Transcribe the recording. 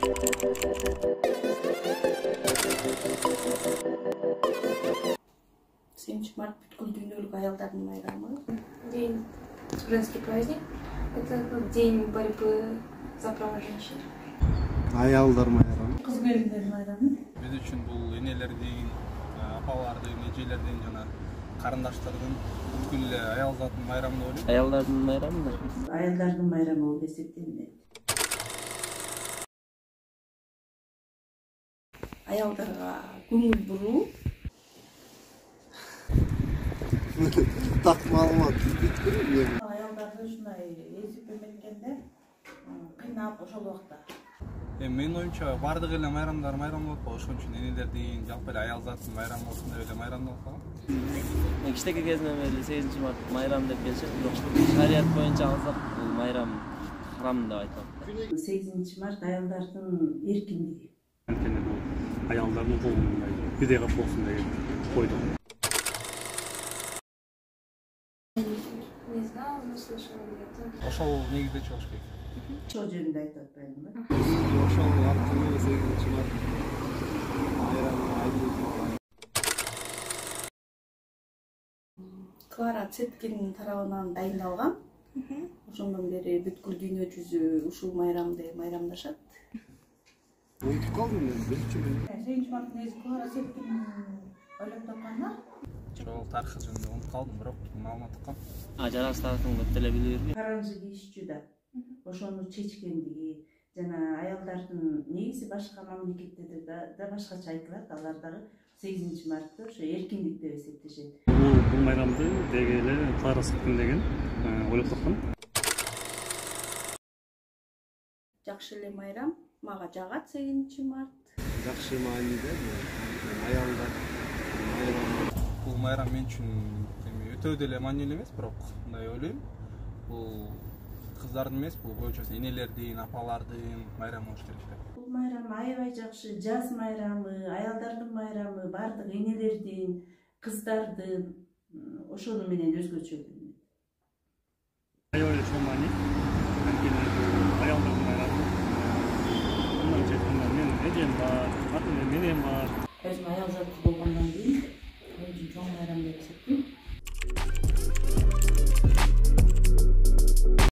7 март бүткүл дүйнөлүк аялдардын майрамы. День женский праздник. Это как день борьбы за права женщин. Аялдар майрамы. Кыз келиндер майрамы. Биз үчүн бул энелердин, апалардын, эжелердин жана карындаштардын бүткүл аял затын майрамы деп ойлойм. Аялдардын майрамы да. Аялдардын майрамы болуп эсептелинет. Аялдарга көңүл буруу. Так маалымат бүткүл. Аялдарды ушундай эзип эметкенде кыйнап ошол убакта. Менин оюмча бардык эле майрамдар майрамдалып атпайбы, ошон үчүн энелердин, жалпы эле аял заттын майрамы болсун деп эле майрамдалып калган. Кичинекей кезинен бери 8 март майрам деп келишет, бирок шарият боюнча алсак бул майрам харам деп айтылат. 8 март аялдардын эркиндиги. Анткени бул аялдардын колунда бирдей кап болсун деген койдук. Не знала, но слышала где-то. Ошол негизде чыгыш керек. Ошол жөнүндө айтып атпаймынбы? Ошол аркылуу 8 март майрамы айтылып. Клара Цеткинин тарабынан дайындалган. Ошондон бери бүткүл дүйнө жүзү ушул майрамды майрамдашат. Унутуп калдым мен, билчүмүн. 8 март негизи Клара Цеткин ойлоп тапканда. Ошол тарыхы жөнүндө унутуп калдым, бирок маалымат уккам. Жарас тарыхын көп деле билбейм. Караңгы кийишчү да ошону чечкендиги жана аялдардын негизи башка мамлекеттерде да башкача айтылат. Алар дагы 8 мартты ошо эркиндик деп эсептешет. Бул майрамды деги эле Клара Цеткин деген ойлоп тапкан. Жакшы эле майрам, мага жагат 8 март. Жакшы мааниде аялдар майрамы. Бул майрам мен үчүн өтө деле маанилүү эмес, бирок мындай ойлойм. Бул кыздардын эмес, бул боюнчасы энелердин, апалардын майрамы болуш керек деп. Бул майрам аябай жакшы, жаз майрамы, аялдардын майрамы, бардык энелердин, кыздардын ошону менен өзгөчө. Аябай чоң маани. Анткени аялдардын майрамы. Мындан чечкенде менин эжем бар, ата-энем менен бар. Өзүм аял заты болгондон кийин чоң майрам деп эсептейм.